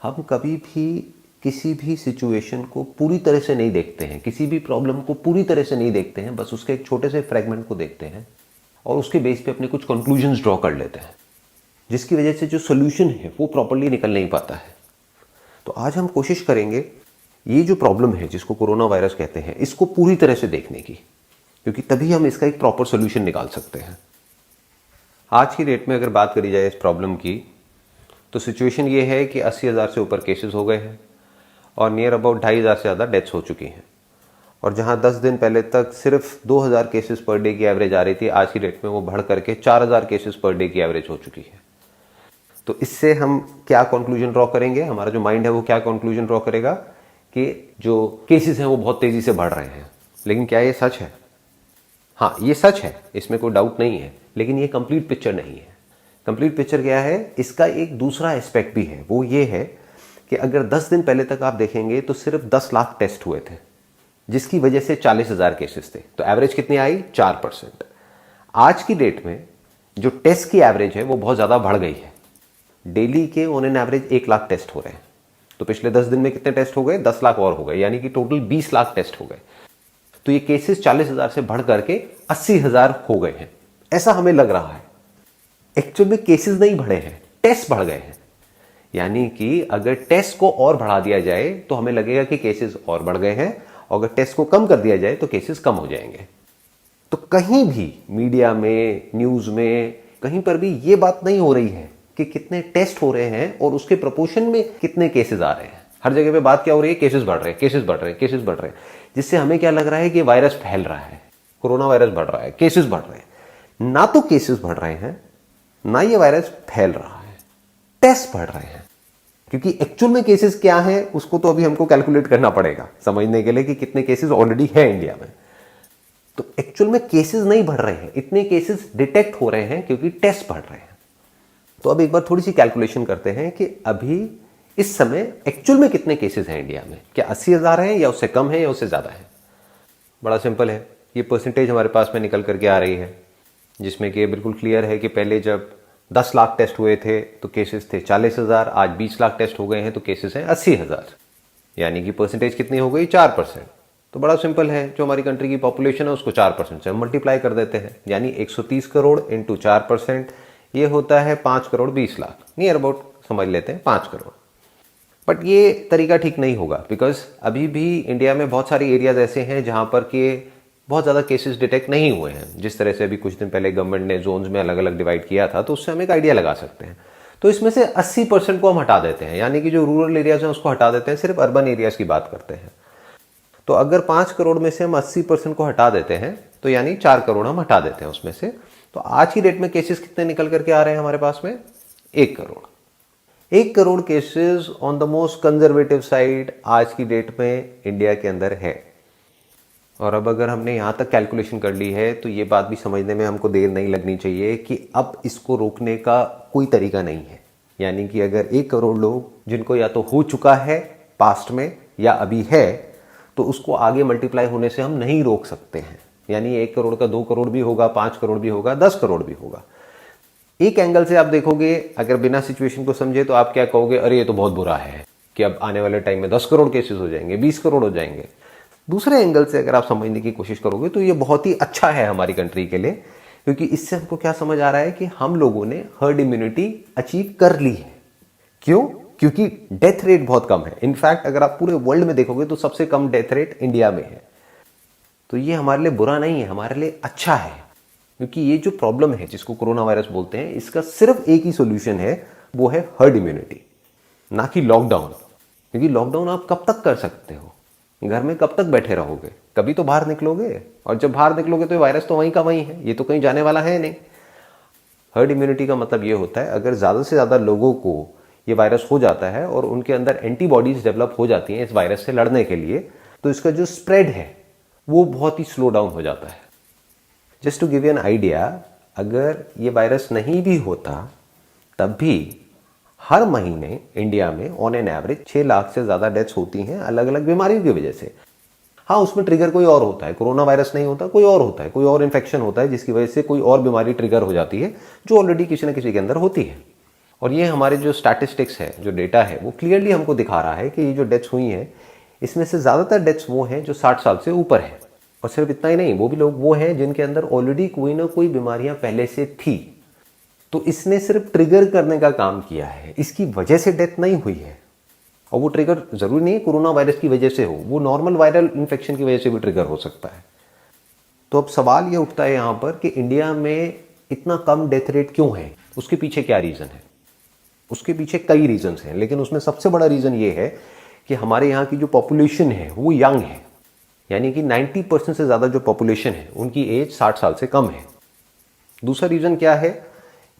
हम कभी भी किसी भी सिचुएशन को पूरी तरह से नहीं देखते हैं, किसी भी प्रॉब्लम को पूरी तरह से नहीं देखते हैं, बस उसके एक छोटे से फ्रेगमेंट को देखते हैं और उसके बेस पे अपने कुछ कंक्लूजन्स ड्रॉ कर लेते हैं, जिसकी वजह से जो सोल्यूशन है वो प्रॉपर्ली निकल नहीं पाता है। तो आज हम कोशिश करेंगे ये जो प्रॉब्लम है जिसको कोरोना वायरस कहते हैं, इसको पूरी तरह से देखने की, क्योंकि तभी हम इसका एक प्रॉपर सोल्यूशन निकाल सकते हैं। आज की डेट में अगर बात करी जाए इस प्रॉब्लम की, तो सिचुएशन ये है कि 80,000 से ऊपर केसेस हो गए हैं और नियर अबाउट 2,500 से ज़्यादा डेथ्स हो चुकी हैं। और जहां 10 दिन पहले तक सिर्फ 2,000 केसेस पर डे की एवरेज आ रही थी, आज की डेट में वो बढ़ करके 4,000 केसेस पर डे की एवरेज हो चुकी है। तो इससे हम क्या कंक्लूजन ड्रॉ करेंगे, हमारा जो माइंड है वो क्या कंक्लूजन ड्रॉ करेगा कि जो केसेस हैं वो बहुत तेजी से बढ़ रहे हैं। लेकिन क्या ये सच है? हाँ, ये सच है, इसमें कोई डाउट नहीं है, लेकिन ये कंप्लीट पिक्चर नहीं है। कंप्लीट पिक्चर क्या है? इसका एक दूसरा एस्पेक्ट भी है, वो ये है कि अगर 10 दिन पहले तक आप देखेंगे तो सिर्फ 10 लाख टेस्ट हुए थे, जिसकी वजह से 40,000 केसेस थे। तो एवरेज कितनी आई? 4%। आज की डेट में जो टेस्ट की एवरेज है वो बहुत ज़्यादा बढ़ गई है। डेली के on an average 1 lakh test हो रहे हैं। तो पिछले 10 दिन में कितने टेस्ट हो गए? 10 लाख और हो गए, यानी कि टोटल 20 लाख टेस्ट हो गए। तो ये केसेस 40,000 से बढ़ करके 80,000 हो गए हैं, ऐसा हमें लग रहा है। एक्चुअल में केसेस नहीं बढ़े हैं, टेस्ट बढ़ गए हैं। यानी कि अगर टेस्ट को और बढ़ा दिया जाए तो हमें लगेगा कि केसेस और बढ़ गए हैं, और अगर टेस्ट को कम कर दिया जाए तो केसेस कम हो जाएंगे। तो कहीं भी मीडिया में, न्यूज में, कहीं पर भी ये बात नहीं हो रही है कि कितने टेस्ट हो रहे हैं और उसके प्रोपोर्शन में कितने केसेस आ रहे हैं। हर जगह पे बात क्या हो रही है? केसेस बढ़ रहे हैं, केसेस बढ़ रहे हैं, केसेस बढ़ रहे हैं, जिससे हमें क्या लग रहा है कि वायरस फैल रहा है, कोरोना वायरस बढ़ रहा है, केसेस बढ़ रहे हैं। ना तो केसेस बढ़ रहे हैं, ना ये वायरस फैल रहा है, टेस्ट बढ़ रहे हैं। क्योंकि एक्चुअल में केसेस क्या है उसको तो अभी हमको कैलकुलेट करना पड़ेगा समझने के लिए कि कितने केसेस ऑलरेडी है इंडिया में। तो एक्चुअल में केसेस नहीं बढ़ रहे हैं, इतने केसेस डिटेक्ट हो रहे हैं क्योंकि टेस्ट बढ़ रहे हैं। तो अब एक बार थोड़ी सी कैलकुलेशन करते हैं कि अभी इस समय एक्चुअल में कितने केसेस हैं इंडिया में। क्या 80,000 हैं, या उससे कम है, या उससे ज्यादा है? बड़ा सिंपल है, ये परसेंटेज हमारे पास में निकल करके आ रही है, जिसमें कि बिल्कुल क्लियर है कि पहले जब 10 लाख टेस्ट हुए थे तो केसेस थे 40,000, आज 20 लाख टेस्ट हो गए हैं तो केसेस हैं 80,000, यानी कि परसेंटेज कितनी हो गई? 4%। तो बड़ा सिंपल है, जो हमारी कंट्री की पॉपुलेशन है उसको 4% से हम मल्टीप्लाई कर देते हैं, यानी 130 करोड़ इंटू 4%, ये होता है 5 करोड़ 20 लाख, नियर अबाउट समझ लेते हैं 5 करोड़। बट ये तरीका ठीक नहीं होगा, बिकॉज अभी भी इंडिया में बहुत सारे एरियाज ऐसे हैं जहां पर के बहुत ज़्यादा केसेस डिटेक्ट नहीं हुए हैं। जिस तरह से अभी कुछ दिन पहले गवर्नमेंट ने जोन्स में अलग अलग डिवाइड किया था, तो उससे हम एक आइडिया लगा सकते हैं। तो इसमें से 80% को हम हटा देते हैं, यानी कि जो रूरल एरियाज हैं उसको हटा देते हैं, सिर्फ अर्बन एरियाज की बात करते हैं। तो अगर 5 करोड़ में से हम 80% को हटा देते हैं तो यानी 4 करोड़ हम हटा देते हैं उसमें से। तो आज की डेट में केसेस कितने निकल करके आ रहे हैं हमारे पास में? 1 crore. 1 crore cases on the most conservative side आज की डेट में इंडिया के अंदर है। और अब अगर हमने यहां तक कैलकुलेशन कर ली है तो ये बात भी समझने में हमको देर नहीं लगनी चाहिए कि अब इसको रोकने का कोई तरीका नहीं है। यानी कि अगर 1 करोड़ लोग जिनको या तो हो चुका है पास्ट में या अभी है, तो उसको आगे मल्टीप्लाई होने से हम नहीं रोक सकते हैं। यानी 1 करोड़ का 2 करोड़ भी होगा, 5 करोड़ भी होगा, 10 करोड़ भी होगा। एक एंगल से आप देखोगे, अगर बिना सिचुएशन को समझे तो आप क्या कहोगे? अरे ये तो बहुत बुरा है कि अब आने वाले टाइम में 10 करोड़ केसेस हो जाएंगे, 20 करोड़ हो जाएंगे। दूसरे एंगल से अगर आप समझने की कोशिश करोगे तो ये बहुत ही अच्छा है हमारी कंट्री के लिए, क्योंकि इससे हमको क्या समझ आ रहा है कि हम लोगों ने हर्ड इम्यूनिटी अचीव कर ली है। क्यों? क्योंकि डेथ रेट बहुत कम है। इनफैक्ट अगर आप पूरे वर्ल्ड में देखोगे तो सबसे कम डेथ रेट इंडिया में है। तो ये हमारे लिए बुरा नहीं है, हमारे लिए अच्छा है, क्योंकि ये जो प्रॉब्लम है जिसको कोरोना वायरस बोलते हैं, इसका सिर्फ एक ही सोल्यूशन है, वो है हर्ड इम्यूनिटी, ना कि लॉकडाउन। क्योंकि लॉकडाउन आप कब तक कर सकते हो? घर में कब तक बैठे रहोगे? कभी तो बाहर निकलोगे, और जब बाहर निकलोगे तो वायरस तो वहीं का वहीं है, ये तो कहीं जाने वाला है नहीं। हर्ड इम्यूनिटी का मतलब ये होता है, अगर ज्यादा से ज्यादा लोगों को ये वायरस हो जाता है और उनके अंदर एंटीबॉडीज डेवलप हो जाती हैं इस वायरस से लड़ने के लिए, तो इसका जो स्प्रेड है वो बहुत ही स्लो डाउन हो जाता है। Just to give you an idea, अगर ये वायरस नहीं भी होता तब भी हर महीने इंडिया में ऑन एन एवरेज 6 लाख से ज्यादा डेथ्स होती हैं अलग अलग बीमारियों की वजह से। हाँ, उसमें ट्रिगर कोई और होता है, कोरोना वायरस नहीं होता, कोई और होता है, कोई और इन्फेक्शन होता है जिसकी वजह से कोई और बीमारी ट्रिगर हो जाती है जो ऑलरेडी किसी न किसी के अंदर होती है। और ये हमारे जो स्टैटिस्टिक्स है, जो डेटा है, वो क्लियरली हमको दिखा रहा है कि ये जो डेथ्स हुई हैं, इसमें से ज़्यादातर डेथ्स वो हैं जो 60 साल से ऊपर हैं। और सिर्फ इतना ही नहीं, वो भी लोग वो हैं जिनके अंदर ऑलरेडी कोई ना कोई बीमारियां पहले से थी। तो इसने सिर्फ ट्रिगर करने का काम किया है, इसकी वजह से डेथ नहीं हुई है। और वो ट्रिगर जरूरी नहीं है कोरोना वायरस की वजह से हो, वो नॉर्मल वायरल इन्फेक्शन की वजह से भी ट्रिगर हो सकता है। तो अब सवाल ये उठता है यहाँ पर कि इंडिया में इतना कम डेथ रेट क्यों है, उसके पीछे क्या रीज़न है। उसके पीछे कई रीजंस हैं, लेकिन उसमें सबसे बड़ा रीज़न ये है कि हमारे यहाँ की जो पॉपुलेशन है वो यंग है, यानी कि 90% से ज़्यादा जो पॉपुलेशन है उनकी एज 60 साल से कम है। दूसरा रीज़न क्या है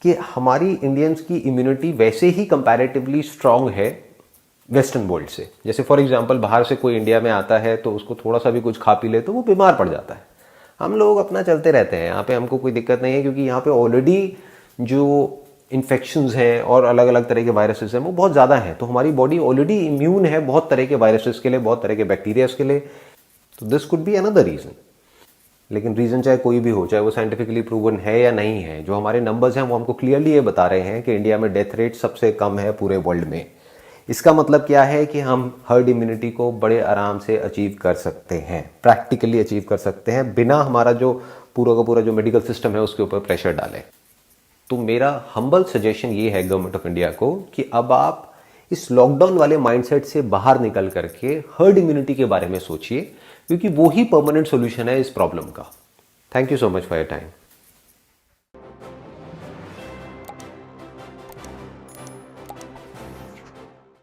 कि हमारी इंडियंस की इम्यूनिटी वैसे ही कंपैरेटिवली स्ट्रांग है वेस्टर्न वर्ल्ड से। जैसे फॉर एग्जांपल बाहर से कोई इंडिया में आता है तो उसको थोड़ा सा भी कुछ खा पी ले तो वो बीमार पड़ जाता है। हम लोग अपना चलते रहते हैं, यहाँ पे हमको कोई दिक्कत नहीं है, क्योंकि यहाँ पे ऑलरेडी जो इन्फेक्शंस हैं और अलग अलग तरह के वायरसेस हैं वो बहुत ज़्यादा हैं। तो हमारी बॉडी ऑलरेडी इम्यून है बहुत तरह के वायरसेस के लिए, बहुत तरह के बैक्टीरियाज के लिए। तो this could be another reason. लेकिन रीज़न चाहे कोई भी हो, चाहे वो साइंटिफिकली प्रूवन है या नहीं है, जो हमारे नंबर्स हैं वो हमको क्लियरली ये बता रहे हैं कि इंडिया में डेथ रेट सबसे कम है पूरे वर्ल्ड में। इसका मतलब क्या है कि हम हर्ड इम्यूनिटी को बड़े आराम से अचीव कर सकते हैं, प्रैक्टिकली अचीव कर सकते हैं, बिना हमारा जो पूरा का पूरा जो मेडिकल सिस्टम है उसके ऊपर प्रेशर डालें। तो मेरा हम्बल सजेशन ये है गवर्नमेंट ऑफ इंडिया को कि अब आप इस लॉकडाउन वाले माइंडसेट से बाहर निकल करके हर्ड इम्यूनिटी के बारे में सोचिए, क्योंकि वो ही परमानेंट सॉल्यूशन है इस प्रॉब्लम का। Thank you so much for your time.